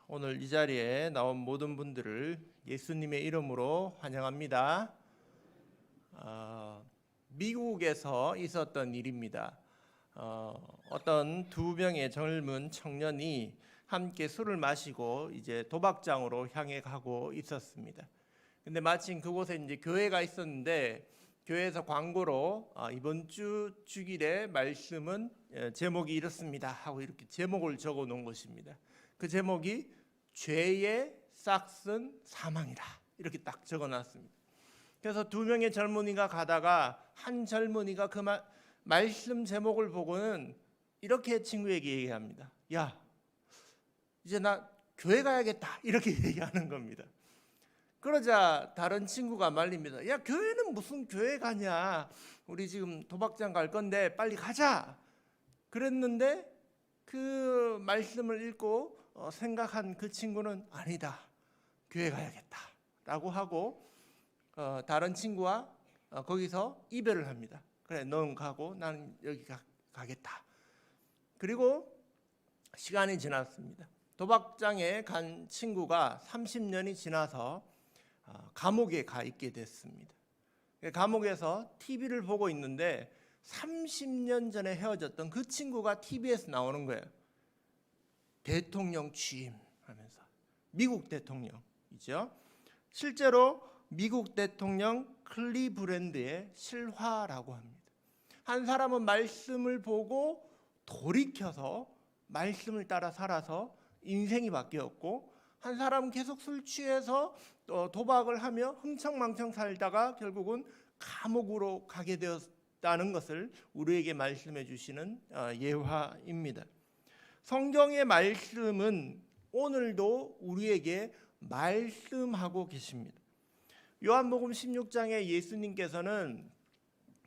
오늘 이 자리에 나온 모든 분들을 예수님의 이름으로 환영합니다. 미국에서 있었던 일입니다. 어떤 두 명의 젊은 청년이 함께 술을 마시고 이제 도박장으로 향해 가고 있었습니다. 근데 마침 그곳에 이제 교회가 있었는데 교회에서 광고로 이번 주 주일의 말씀은 제목이 이렇습니다 하고 이렇게 제목을 적어 놓은 것입니다. 그 제목이 죄의 싹슨 사망이라 이렇게 딱 적어 놨습니다. 그래서 두 명의 젊은이가 가다가 한 젊은이가 그 말씀 제목을 보고는 이렇게 친구에게 얘기합니다. 야, 이제 나 교회 가야겠다 이렇게 얘기하는 겁니다. 그러자 다른 친구가 말립니다. 야, 교회는 무슨 교회 가냐, 우리 지금 도박장 갈 건데 빨리 가자. 그랬는데 그 말씀을 읽고 생각한 그 친구는 아니다, 교회 가야겠다 라고 하고 다른 친구와 거기서 이별을 합니다. 그래, 넌 가고 나는 여기 가겠다. 그리고 시간이 지났습니다. 도박장에 간 친구가 30년이 지나서 감옥에 가 있게 됐습니다. 감옥에서 TV를 보고 있는데 30년 전에 헤어졌던 그 친구가 TV에서 나오는 거예요. 대통령 취임하면서. 미국 대통령이죠. 실제로 미국 대통령 클리브랜드의 실화라고 합니다. 한 사람은 말씀을 보고 돌이켜서 말씀을 따라 살아서 인생이 바뀌었고, 한 사람은 계속 술 취해서 도박을 하며 흥청망청 살다가 결국은 감옥으로 가게 되었다는 것을 우리에게 말씀해 주시는 예화입니다. 성경의 말씀은 오늘도 우리에게 말씀하고 계십니다. 요한복음 16장에 예수님께서는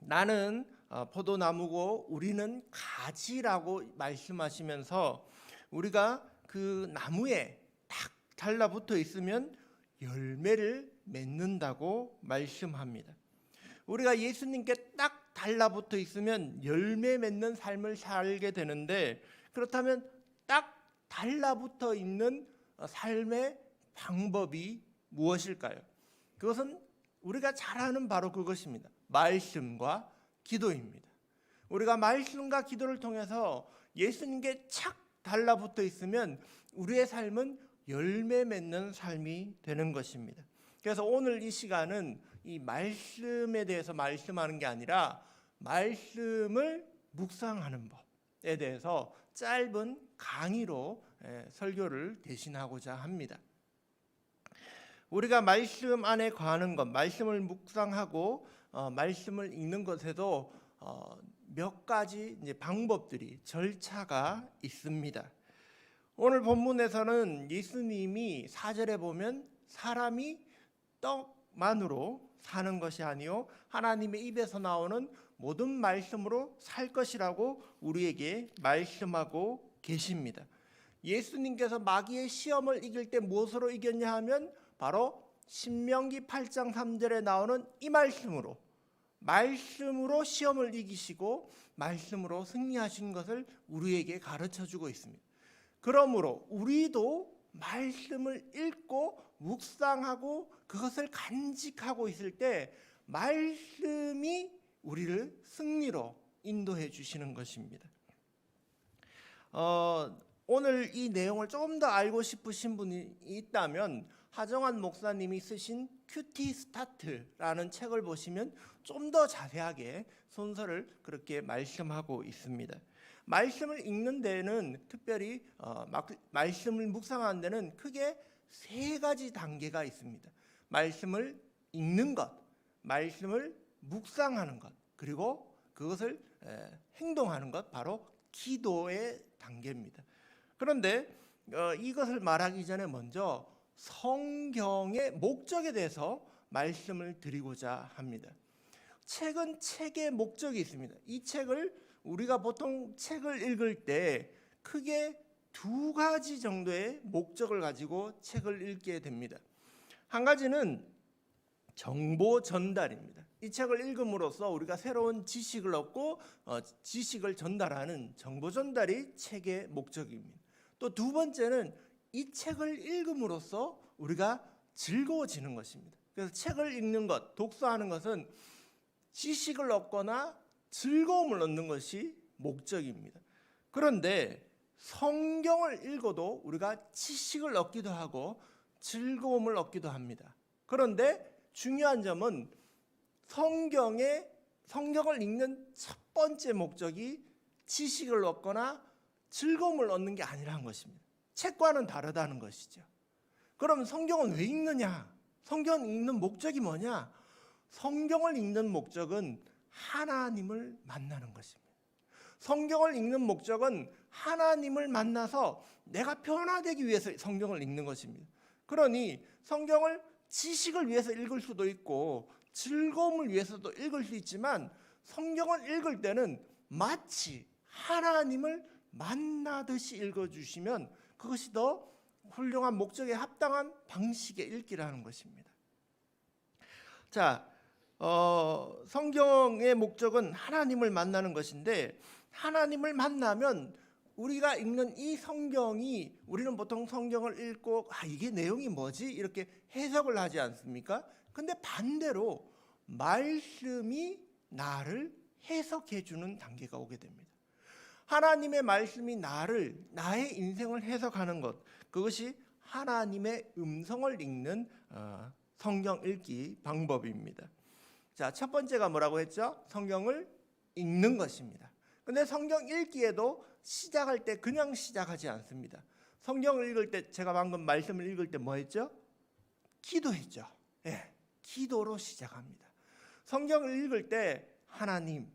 나는 포도나무고 우리는 가지라고 말씀하시면서 우리가 그 나무에 딱 달라붙어 있으면 열매를 맺는다고 말씀합니다. 우리가 예수님께 딱 달라붙어 있으면 열매 맺는 삶을 살게 되는데, 그렇다면 딱 달라붙어 있는 삶의 방법이 무엇일까요? 그것은 우리가 잘 아는 바로 그것입니다. 말씀과 기도입니다. 우리가 말씀과 기도를 통해서 예수님께 착 달라붙어 있으면 우리의 삶은 열매 맺는 삶이 되는 것입니다. 그래서 오늘 이 시간은 이 말씀에 대해서 말씀하는 게 아니라 말씀을 묵상하는 법에 대해서 짧은 강의로 설교를 대신하고자 합니다. 우리가 말씀 안에 거하는 것, 말씀을 묵상하고 말씀을 읽는 것에도 몇 가지 방법들이, 절차가 있습니다. 오늘 본문에서는 예수님이 4절에 보면 사람이 떡만으로 사는 것이 아니요 하나님의 입에서 나오는 모든 말씀으로 살 것이라고 우리에게 말씀하고 계십니다. 예수님께서 마귀의 시험을 이길 때 무엇으로 이겼냐 하면 바로 신명기 8장 3절에 나오는 이 말씀으로 시험을 이기시고 말씀으로 승리하신 것을 우리에게 가르쳐주고 있습니다. 그러므로 우리도 말씀을 읽고 묵상하고 그것을 간직하고 있을 때 말씀이 우리를 승리로 인도해 주시는 것입니다. 오늘 이 내용을 조금 더 알고 싶으신 분이 있다면 하정환 목사님이 쓰신 큐티 스타트라는 책을 보시면 좀 더 자세하게 순서를 그렇게 말씀하고 있습니다. 말씀을 읽는 데는 특별히 말씀을 묵상하는 데는 크게 세 가지 단계가 있습니다. 말씀을 읽는 것, 말씀을 묵상하는 것, 그리고 그것을 행동하는 것, 바로 기도의 단계입니다. 그런데 이것을 말하기 전에 먼저 성경의 목적에 대해서 말씀을 드리고자 합니다. 책은 책의 목적이 있습니다. 이 책을 우리가 보통 책을 읽을 때 크게 두 가지 정도의 목적을 가지고 책을 읽게 됩니다. 한 가지는 정보 전달입니다. 이 책을 읽음으로써 우리가 새로운 지식을 얻고 지식을 전달하는 정보 전달이 책의 목적입니다. 또 두 번째는 이 책을 읽음으로써 우리가 즐거워지는 것입니다. 그래서 책을 읽는 것, 독서하는 것은 지식을 얻거나 즐거움을 얻는 것이 목적입니다. 그런데 성경을 읽어도 우리가 지식을 얻기도 하고 즐거움을 얻기도 합니다. 그런데 중요한 점은 성경을 읽는 첫 번째 목적이 지식을 얻거나 즐거움을 얻는 게 아니라는 것입니다. 책과는 다르다는 것이죠. 그럼 성경은 왜 읽느냐? 성경 읽는 목적이 뭐냐? 성경을 읽는 목적은 하나님을 만나는 것입니다. 성경을 읽는 목적은 하나님을 만나서 내가 변화되기 위해서 성경을 읽는 것입니다. 그러니 성경을 지식을 위해서 읽을 수도 있고 즐거움을 위해서도 읽을 수 있지만 성경을 읽을 때는 마치 하나님을 만나듯이 읽어주시면 그것이 더 훌륭한 목적에 합당한 방식의 읽기라는 것입니다. 자, 성경의 목적은 하나님을 만나는 것인데 하나님을 만나면 우리가 읽는 이 성경이 우리는 보통 성경을 읽고 이게 내용이 뭐지? 이렇게 해석을 하지 않습니까? 근데 반대로 말씀이 나를 해석해 주는 단계가 오게 됩니다. 하나님의 말씀이 나의 인생을 해석하는 것, 그것이 하나님의 음성을 읽는 성경 읽기 방법입니다. 자, 첫 번째가 뭐라고 했죠? 성경을 읽는 것입니다. 근데 성경 읽기에도 시작할 때 그냥 시작하지 않습니다. 성경을 읽을 때 제가 방금 말씀을 읽을 때 뭐 했죠? 기도했죠. 예, 기도로 시작합니다. 성경을 읽을 때 하나님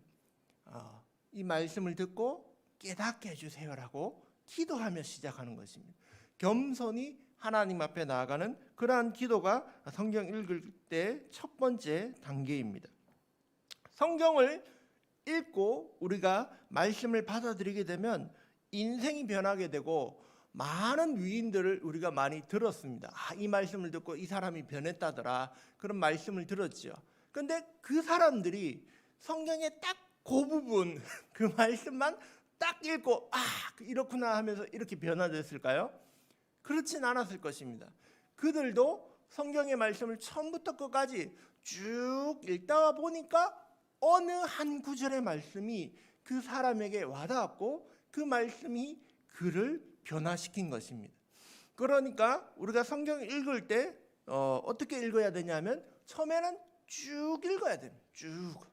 이 말씀을 듣고 깨닫게 해주세요라고 기도하며 시작하는 것입니다. 겸손히 하나님 앞에 나아가는 그러한 기도가 성경 읽을 때 첫 번째 단계입니다. 성경을 읽고 우리가 말씀을 받아들이게 되면 인생이 변하게 되고 많은 위인들을 우리가 많이 들었습니다. 이 말씀을 듣고 이 사람이 변했다더라. 그런 말씀을 들었죠. 근데 그 사람들이 성경에 딱 그 부분 그 말씀만 딱 읽고 이렇구나 하면서 이렇게 변화됐을까요? 그렇진 않았을 것입니다. 그들도 성경의 말씀을 처음부터 끝까지 쭉 읽다 보니까 어느 한 구절의 말씀이 그 사람에게 와닿았고 그 말씀이 그를 변화시킨 것입니다. 그러니까 우리가 성경을 읽을 때 어떻게 읽어야 되냐면 처음에는 쭉 읽어야 됩니다. 쭉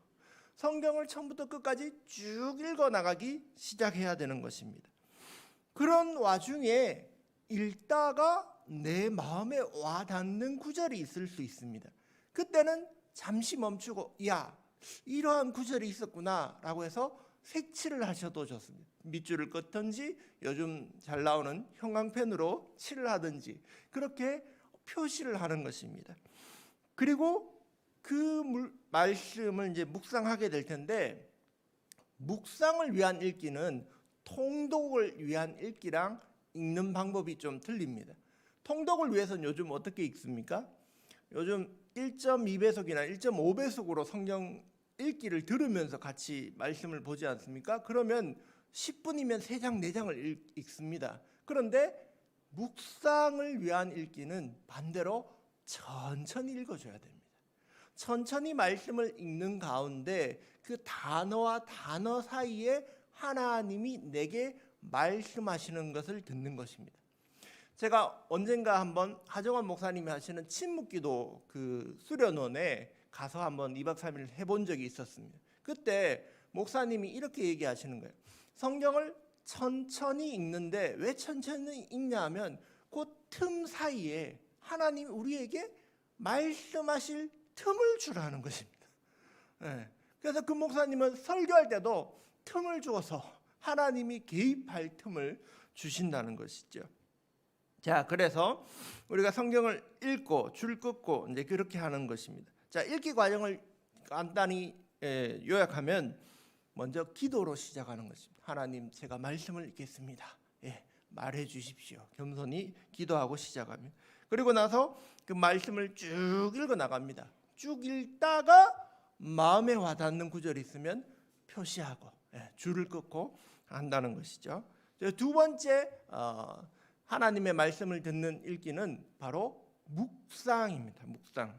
성경을 처음부터 끝까지 쭉 읽어 나가기 시작해야 되는 것입니다. 그런 와중에 읽다가 내 마음에 와닿는 구절이 있을 수 있습니다. 그때는 잠시 멈추고 이러한 구절이 있었구나 라고 해서 색칠을 하셔도 좋습니다. 밑줄을 긋든지 요즘 잘 나오는 형광펜으로 칠을 하든지 그렇게 표시를 하는 것입니다. 그리고 그 말씀을 이제 묵상하게 될 텐데 묵상을 위한 읽기는 통독을 위한 읽기랑 읽는 방법이 좀 틀립니다. 통독을 위해서는 요즘 어떻게 읽습니까? 요즘 1.2배속이나 1.5배속으로 성경 읽기를 들으면서 같이 말씀을 보지 않습니까? 그러면 10분이면 3장, 4장을 읽습니다. 그런데 묵상을 위한 읽기는 반대로 천천히 읽어줘야 됩니다. 천천히 말씀을 읽는 가운데 그 단어와 단어 사이에 하나님이 내게 말씀하시는 것을 듣는 것입니다. 제가 언젠가 한번 하정환 목사님이 하시는 침묵기도 그 수련원에 가서 한번 2박 3일 해본 적이 있었습니다. 그때 목사님이 이렇게 얘기하시는 거예요. 성경을 천천히 읽는데 왜 천천히 읽냐 하면 그 틈 사이에 하나님이 우리에게 말씀하실 틈을 주라는 것입니다. 네. 그래서 그 목사님은 설교할 때도 틈을 주어서 하나님이 개입할 틈을 주신다는 것이죠. 자, 그래서 우리가 성경을 읽고 줄 긋고 이제 그렇게 하는 것입니다. 자, 읽기 과정을 간단히 요약하면 먼저 기도로 시작하는 것입니다. 하나님, 제가 말씀을 읽겠습니다. 말해 주십시오. 겸손히 기도하고 시작합니다. 그리고 나서 그 말씀을 쭉 읽어 나갑니다. 쭉 읽다가 마음에 와닿는 구절이 있으면 표시하고 줄을 긋고 한다는 것이죠. 두 번째 하나님의 말씀을 듣는 읽기는 바로 묵상입니다. 묵상.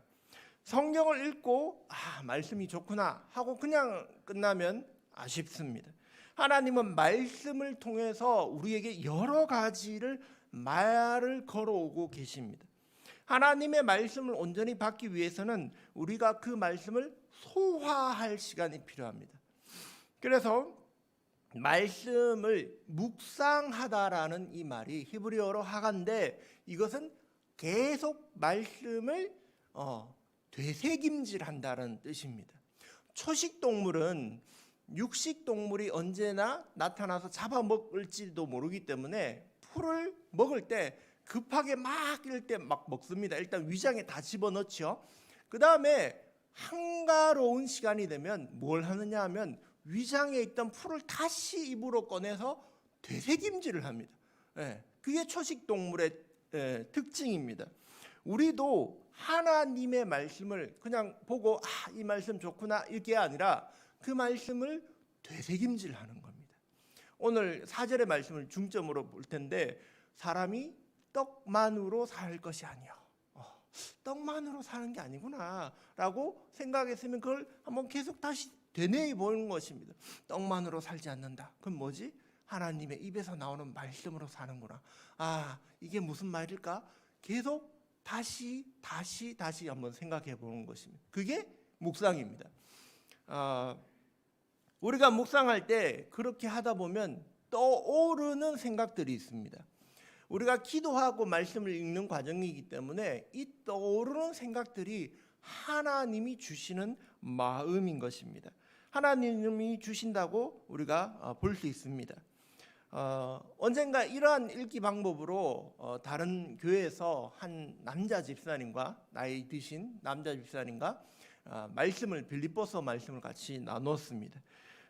성경을 읽고 말씀이 좋구나 하고 그냥 끝나면 아쉽습니다. 하나님은 말씀을 통해서 우리에게 여러 가지를 말을 걸어오고 계십니다. 하나님의 말씀을 온전히 받기 위해서는 우리가 그 말씀을 소화할 시간이 필요합니다. 그래서 말씀을 묵상하다라는 이 말이 히브리어로 하가인데, 이것은 계속 말씀을 되새김질한다는 뜻입니다. 초식 동물은 육식 동물이 언제나 나타나서 잡아먹을지도 모르기 때문에 풀을 먹을 때 급하게 막 이럴 때 막 먹습니다. 일단 위장에 다 집어넣죠. 그 다음에 한가로운 시간이 되면 뭘 하느냐 하면 위장에 있던 풀을 다시 입으로 꺼내서 되새김질을 합니다. 그게 초식 동물의 특징입니다. 우리도 하나님의 말씀을 그냥 보고 이 말씀 좋구나 이게 아니라 그 말씀을 되새김질하는 겁니다. 오늘 4절의 말씀을 중점으로 볼 텐데, 사람이 떡만으로 살 것이 아니요, 떡만으로 사는 게 아니구나 라고 생각했으면 그걸 한번 계속 다시 되뇌어 보는 것입니다. 떡만으로 살지 않는다. 그럼 뭐지? 하나님의 입에서 나오는 말씀으로 사는구나. 이게 무슨 말일까? 계속 다시 한번 생각해 보는 것입니다. 그게 묵상입니다. 우리가 묵상할 때 그렇게 하다 보면 떠오르는 생각들이 있습니다. 우리가 기도하고 말씀을 읽는 과정이기 때문에 이 떠오르는 생각들이 하나님이 주시는 마음인 것입니다. 하나님이 주신다고 우리가 볼 수 있습니다. 언젠가 이러한 읽기 방법으로 다른 교회에서 한 남자 집사님과, 나이 드신 남자 집사님과 말씀을, 빌립보서 말씀을 같이 나눴습니다.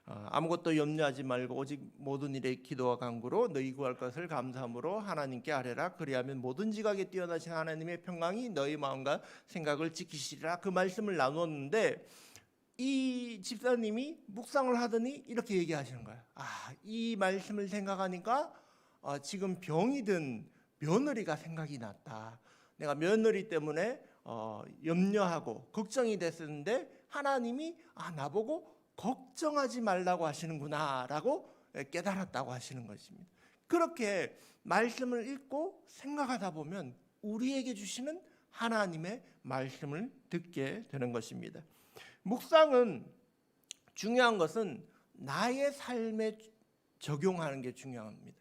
아무것도 염려하지 말고 오직 모든 일에 기도와 간구로 너희 구할 것을 감사함으로 하나님께 아뢰라. 그리하면 모든 지각에 뛰어나신 하나님의 평강이 너희 마음과 생각을 지키시리라. 그 말씀을 나눴는데 이 집사님이 묵상을 하더니 이렇게 얘기하시는 거예요. 이 말씀을 생각하니까 지금 병이 든 며느리가 생각이 났다. 내가 며느리 때문에 염려하고 걱정이 됐었는데 하나님이 나보고 걱정하지 말라고 하시는구나 라고 깨달았다고 하시는 것입니다. 그렇게 말씀을 읽고 생각하다 보면 우리에게 주시는 하나님의 말씀을 듣게 되는 것입니다. 묵상은 중요한 것은 나의 삶에 적용하는 게 중요합니다.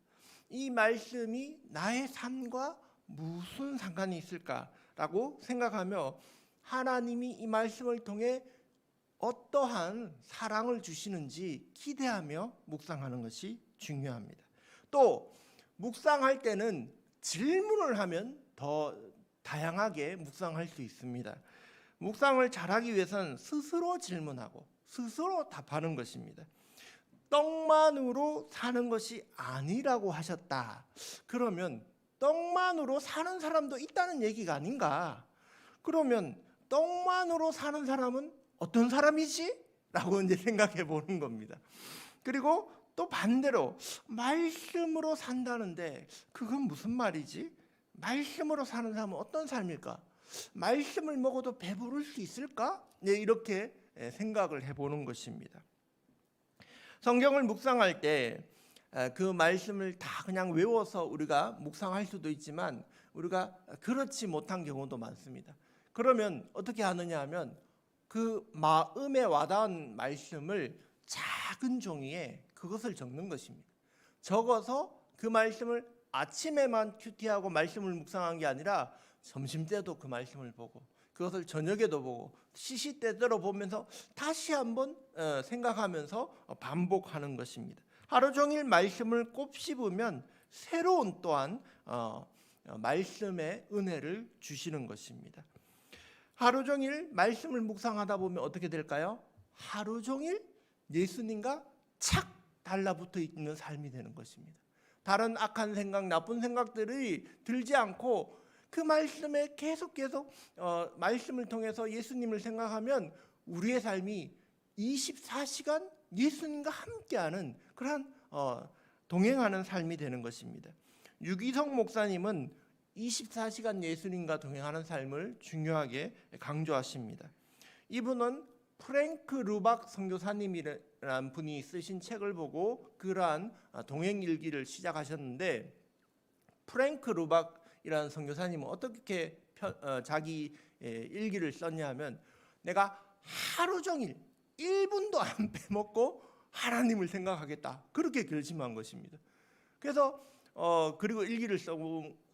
이 말씀이 나의 삶과 무슨 상관이 있을까라고 생각하며 하나님이 이 말씀을 통해 어떠한 사랑을 주시는지 기대하며 묵상하는 것이 중요합니다. 또 묵상할 때는 질문을 하면 더 다양하게 묵상할 수 있습니다. 묵상을 잘하기 위해서는 스스로 질문하고 스스로 답하는 것입니다. 떡만으로 사는 것이 아니라고 하셨다. 그러면 떡만으로 사는 사람도 있다는 얘기가 아닌가? 그러면 떡만으로 사는 사람은 어떤 사람이지? 라고 이제 생각해 보는 겁니다. 그리고 또 반대로 말씀으로 산다는데 그건 무슨 말이지? 말씀으로 사는 사람은 어떤 삶일까? 말씀을 먹어도 배부를 수 있을까? 이렇게 생각을 해보는 것입니다. 성경을 묵상할 때 그 말씀을 다 그냥 외워서 우리가 묵상할 수도 있지만 우리가 그렇지 못한 경우도 많습니다. 그러면 어떻게 하느냐 하면 그 마음에 와닿은 말씀을 작은 종이에 그것을 적는 것입니다. 적어서 그 말씀을 아침에만 큐티하고 말씀을 묵상한 게 아니라 점심때도 그 말씀을 보고 그것을 저녁에도 보고 시시때때로 보면서 다시 한번 생각하면서 반복하는 것입니다. 하루 종일 말씀을 곱씹으면 새로운 또한 말씀의 은혜를 주시는 것입니다. 하루 종일 말씀을 묵상하다 보면 어떻게 될까요? 하루 종일 예수님과 착 달라붙어 있는 삶이 되는 것입니다. 다른 악한 생각, 나쁜 생각들이 들지 않고 그 말씀에 계속 말씀을 통해서 예수님을 생각하면 우리의 삶이 24시간 예수님과 함께하는 그러한 동행하는 삶이 되는 것입니다. 유기성 목사님은 24시간 예수님과 동행하는 삶을 중요하게 강조하십니다. 이분은 프랭크 루박 선교사님이라는 분이 쓰신 책을 보고 그러한 동행 일기를 시작하셨는데, 프랭크 루박이라는 선교사님은 어떻게 자기 일기를 썼냐면, 내가 하루 종일 1분도 안 빼먹고 하나님을 생각하겠다, 그렇게 결심한 것입니다. 그래서 그리고 일기를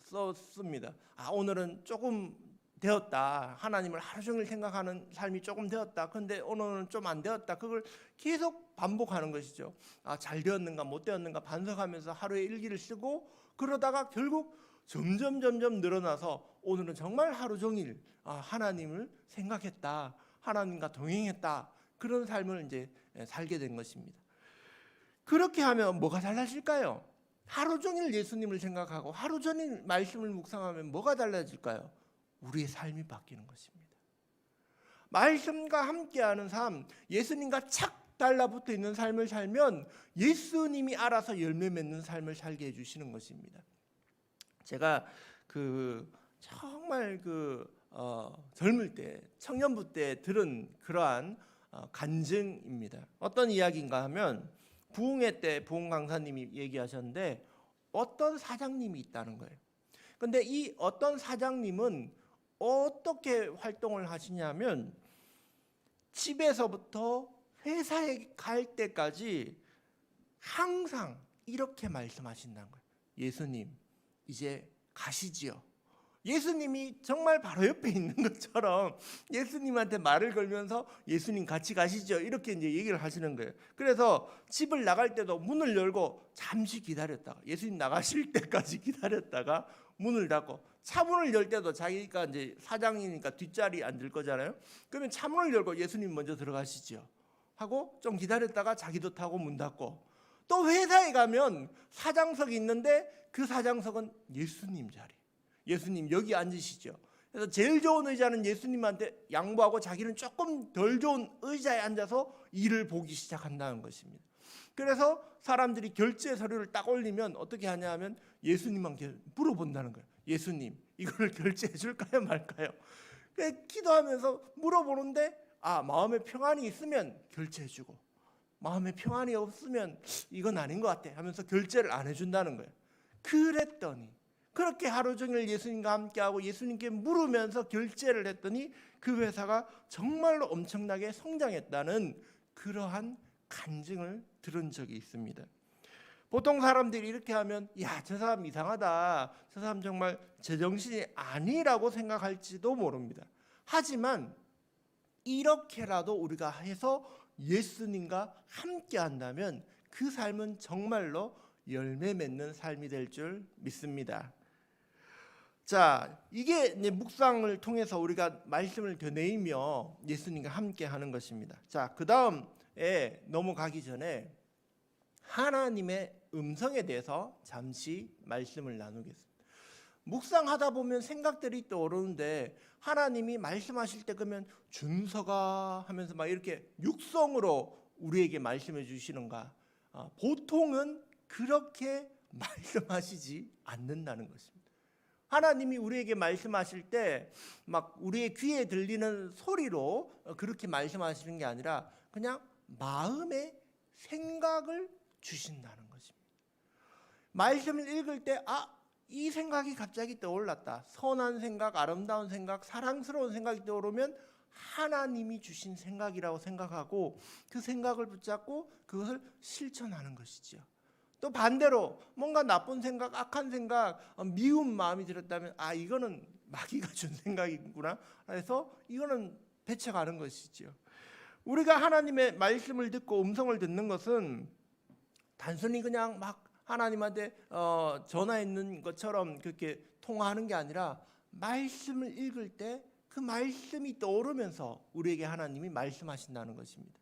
썼습니다. 오늘은 조금 되었다, 하나님을 하루 종일 생각하는 삶이 조금 되었다, 근데 오늘은 좀 안 되었다, 그걸 계속 반복하는 것이죠. 잘 되었는가 못 되었는가 반성하면서 하루에 일기를 쓰고, 그러다가 결국 점점 늘어나서 오늘은 정말 하루 종일 하나님을 생각했다, 하나님과 동행했다, 그런 삶을 이제 살게 된 것입니다. 그렇게 하면 뭐가 달라질까요? 하루 종일 예수님을 생각하고 하루 종일 말씀을 묵상하면 뭐가 달라질까요? 우리의 삶이 바뀌는 것입니다. 말씀과 함께하는 삶, 예수님과 착 달라붙어 있는 삶을 살면 예수님이 알아서 열매 맺는 삶을 살게 해주시는 것입니다. 제가 정말 젊을 때, 청년부 때 들은 그러한 간증입니다. 어떤 이야기인가 하면, 부흥회 때 부흥 강사님이 얘기하셨는데 어떤 사장님이 있다는 거예요. 근데 이 어떤 사장님은 어떻게 활동을 하시냐면, 집에서부터 회사에 갈 때까지 항상 이렇게 말씀하신다는 거예요. 예수님, 이제 가시지요. 예수님이 정말 바로 옆에 있는 것처럼 예수님한테 말을 걸면서 예수님 같이 가시죠, 이렇게 이제 얘기를 하시는 거예요. 그래서 집을 나갈 때도 문을 열고 잠시 기다렸다가, 예수님 나가실 때까지 기다렸다가 문을 닫고, 차문을 열 때도 자기가 이제 사장이니까 뒷자리에 앉을 거잖아요. 그러면 차문을 열고 예수님 먼저 들어가시죠 하고 좀 기다렸다가 자기도 타고 문 닫고, 또 회사에 가면 사장석이 있는데 그 사장석은 예수님 자리, 예수님 여기 앉으시죠. 그래서 제일 좋은 의자는 예수님한테 양보하고 자기는 조금 덜 좋은 의자에 앉아서 일을 보기 시작한다는 것입니다. 그래서 사람들이 결제 서류를 딱 올리면 어떻게 하냐면 예수님한테 물어본다는 거예요. 예수님, 이걸 결제해 줄까요 말까요? 기도하면서 물어보는데, 마음에 평안이 있으면 결제해 주고, 마음에 평안이 없으면 이건 아닌 것 같아 하면서 결제를 안 해준다는 거예요. 그랬더니 그렇게 하루 종일 예수님과 함께하고 예수님께 물으면서 결제를 했더니 그 회사가 정말로 엄청나게 성장했다는 그러한 간증을 들은 적이 있습니다. 보통 사람들이 이렇게 하면, 저 사람 이상하다, 저 사람 정말 제정신이 아니라고 생각할지도 모릅니다. 하지만 이렇게라도 우리가 해서 예수님과 함께 한다면 그 삶은 정말로 열매 맺는 삶이 될 줄 믿습니다. 자, 이게 이제 묵상을 통해서 우리가 말씀을 되뇌이며 예수님과 함께 하는 것입니다. 자, 그 다음에 넘어가기 전에 하나님의 음성에 대해서 잠시 말씀을 나누겠습니다. 묵상하다 보면 생각들이 떠오르는데, 하나님이 말씀하실 때 그러면 준서가 하면서 막 이렇게 육성으로 우리에게 말씀해 주시는가? 보통은 그렇게 말씀하시지 않는다는 것입니다. 하나님이 우리에게 말씀하실 때 막 우리의 귀에 들리는 소리로 그렇게 말씀하시는 게 아니라 그냥 마음의 생각을 주신다는 것입니다. 말씀을 읽을 때 이 생각이 갑자기 떠올랐다. 선한 생각, 아름다운 생각, 사랑스러운 생각이 떠오르면 하나님이 주신 생각이라고 생각하고 그 생각을 붙잡고 그것을 실천하는 것이죠. 또 반대로 뭔가 나쁜 생각, 악한 생각, 미운 마음이 들었다면 이거는 마귀가 준 생각이구나 해서 이거는 배척하는 것이죠. 우리가 하나님의 말씀을 듣고 음성을 듣는 것은 단순히 그냥 막 하나님한테 전화했는 것처럼 그렇게 통화하는 게 아니라, 말씀을 읽을 때 그 말씀이 떠오르면서 우리에게 하나님이 말씀하신다는 것입니다.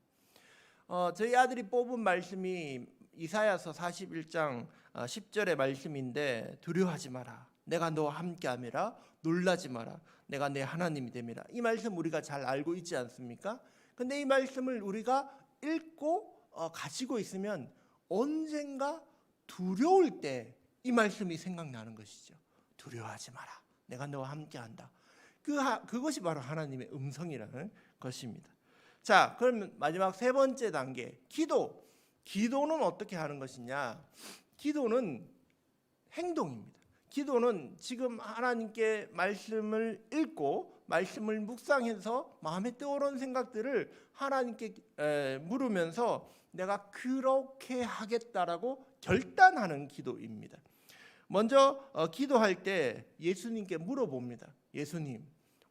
저희 아들이 뽑은 말씀이 이사야서 41장 10절의 말씀인데, 두려워하지 마라, 내가 너와 함께함이라, 놀라지 마라, 내가 내 하나님이 됨이라. 이 말씀 우리가 잘 알고 있지 않습니까? 근데 이 말씀을 우리가 읽고 가지고 있으면 언젠가 두려울 때 이 말씀이 생각나는 것이죠. 두려워하지 마라. 내가 너와 함께한다. 그것이 바로 하나님의 음성이라는 것입니다. 자, 그러면 마지막 세 번째 단계, 기도. 기도는 어떻게 하는 것이냐? 기도는 행동입니다. 기도는 지금 하나님께 말씀을 읽고 말씀을 묵상해서 마음에 떠오르는 생각들을 하나님께 물으면서 내가 그렇게 하겠다라고 결단하는 기도입니다. 먼저 기도할 때 예수님께 물어봅니다. 예수님,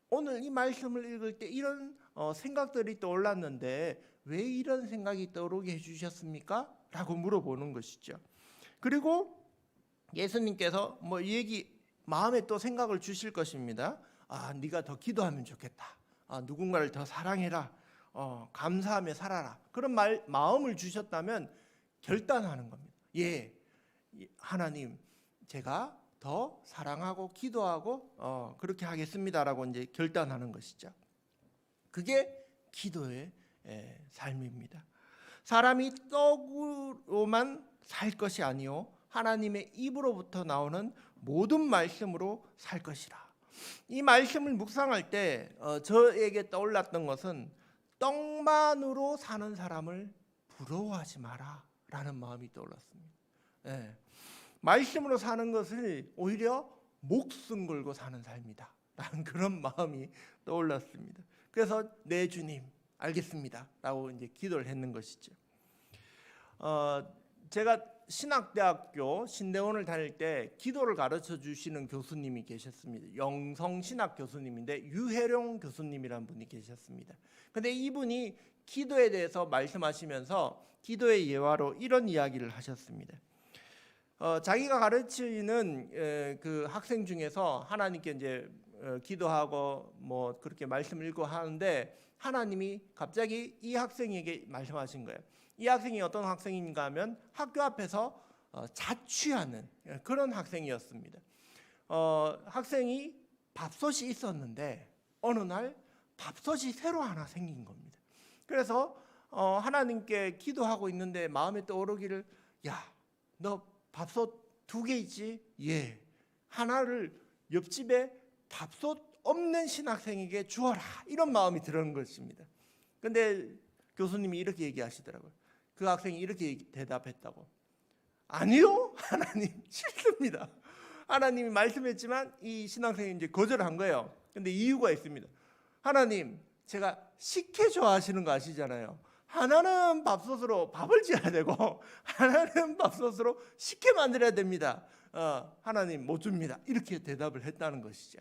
오늘 이 말씀을 읽을 때 이런 생각들이 떠올랐는데 왜 이런 생각이 떠오르게 해주셨습니까? 라고 물어보는 것이죠. 그리고 예수님께서 이 얘기 마음에 또 생각을 주실 것입니다. 네가 더 기도하면 좋겠다. 누군가를 더 사랑해라. 감사하며 살아라. 그런 마음을 주셨다면 결단하는 겁니다. 예, 하나님, 제가 더 사랑하고 기도하고 그렇게 하겠습니다라고 이제 결단하는 것이죠. 그게 기도의 삶입니다. 사람이 떡으로만 살 것이 아니요 하나님의 입으로부터 나오는 모든 말씀으로 살 것이라. 이 말씀을 묵상할 때 저에게 떠올랐던 것은 떡만으로 사는 사람을 부러워하지 마라 라는 마음이 떠올랐습니다. 말씀으로 사는 것을 오히려 목숨 걸고 사는 삶이다 라는 그런 마음이 떠올랐습니다. 그래서 네 주님 알겠습니다 라고 이제 기도를 했는 것이죠. 제가 신학대학교 신대원을 다닐 때 기도를 가르쳐 주시는 교수님이 계셨습니다. 영성신학 교수님인데 유혜룡 교수님이라는 분이 계셨습니다. 근데 이분이 기도에 대해서 말씀하시면서 기도의 예화로 이런 이야기를 하셨습니다. 자기가 가르치는 그 학생 중에서 하나님께 이제 기도하고 그렇게 말씀을 읽고 하는데 하나님이 갑자기 이 학생에게 말씀하신 거예요. 이 학생이 어떤 학생인가 하면 학교 앞에서 자취하는 그런 학생이었습니다. 학생이 밥솥이 있었는데 어느 날 밥솥이 새로 하나 생긴 겁니다. 그래서 하나님께 기도하고 있는데 마음에 떠오르기를, 야, 너 밥솥 2개 있지? 예. 하나를 옆집에 밥솥 없는 신학생에게 주어라. 이런 마음이 드는 것입니다. 근데 교수님이 이렇게 얘기하시더라고요. 그 학생이 이렇게 대답했다고. 아니요, 하나님, 싫습니다. 하나님이 말씀했지만 이 신학생이 이제 거절한 거예요. 근데 이유가 있습니다. 하나님, 제가 식혜 좋아하시는 거 아시잖아요. 하나는 밥솥으로 밥을 지어야 되고 하나는 밥솥으로 식혜 만들어야 됩니다. 하나님 못 줍니다. 이렇게 대답을 했다는 것이죠.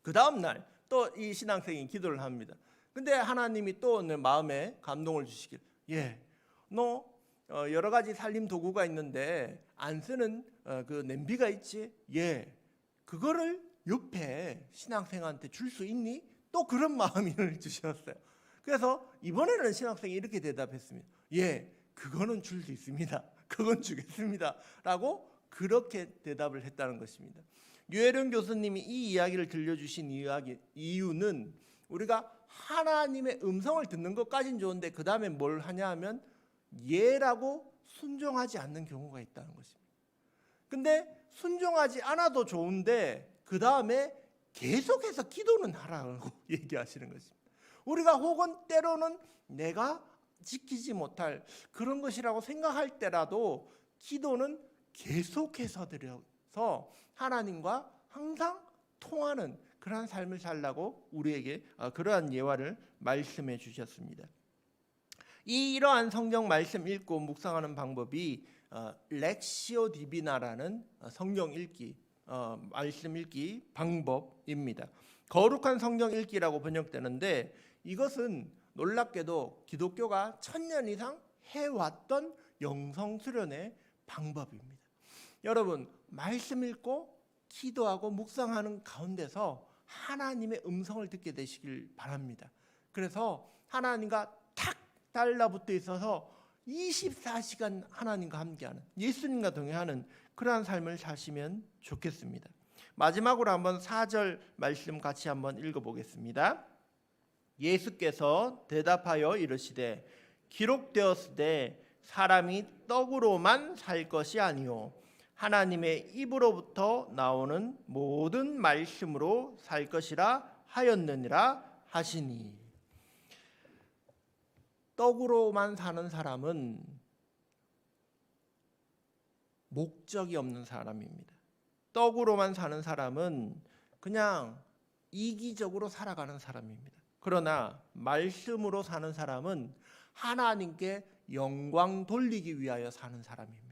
그 다음 날 또 이 신학생이 기도를 합니다. 근데 하나님이 또 마음에 감동을 주시길, 예, 너 여러 가지 살림 도구가 있는데 안 쓰는 그 냄비가 있지? 예, 그거를 옆에 신학생한테 줄 수 있니? 또 그런 마음을 주셨어요. 그래서 이번에는 신학생이 이렇게 대답했습니다. 예, 그거는 줄 수 있습니다. 그건 주겠습니다. 라고 그렇게 대답을 했다는 것입니다. 유혜룡 교수님이 이 이야기를 들려주신 이유는 우리가 하나님의 음성을 듣는 것까지는 좋은데 그 다음에 뭘 하냐 하면 예라고 순종하지 않는 경우가 있다는 것입니다. 근데 순종하지 않아도 좋은데 그 다음에 계속해서 기도는 하라고 얘기하시는 것입니다. 우리가 혹은 때로는 내가 지키지 못할 그런 것이라고 생각할 때라도 기도는 계속해서 드려서 하나님과 항상 통하는 그러한 삶을 살라고 우리에게 그러한 예화를 말씀해 주셨습니다. 이러한 성경 말씀 읽고 묵상하는 방법이 렉시오 디비나라는 성경 읽기 말씀 읽기 방법입니다. 거룩한 성경 읽기라고 번역되는데 이것은 놀랍게도 기독교가 1000년 이상 해왔던 영성 수련의 방법입니다. 여러분, 말씀 읽고 기도하고 묵상하는 가운데서 하나님의 음성을 듣게 되시길 바랍니다. 그래서 하나님과 탁 달라붙어 있어서 24시간 하나님과 함께하는, 예수님과 동행하는 그러한 삶을 사시면 좋겠습니다. 마지막으로 한번 4절 말씀 같이 한번 읽어보겠습니다. 예수께서 대답하여 이르시되 기록되었으되 사람이 떡으로만 살 것이 아니요 하나님의 입으로부터 나오는 모든 말씀으로 살 것이라 하였느니라 하시니. 떡으로만 사는 사람은 목적이 없는 사람입니다. 떡으로만 사는 사람은 그냥 이기적으로 살아가는 사람입니다. 그러나 말씀으로 사는 사람은 하나님께 영광 돌리기 위하여 사는 사람입니다.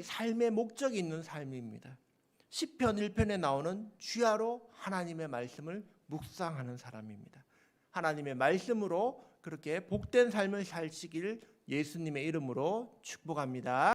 삶의 목적이 있는 삶입니다. 시편 1편에 나오는 주야로 하나님의 말씀을 묵상하는 사람입니다. 하나님의 말씀으로 그렇게 복된 삶을 사시길 예수님의 이름으로 축복합니다.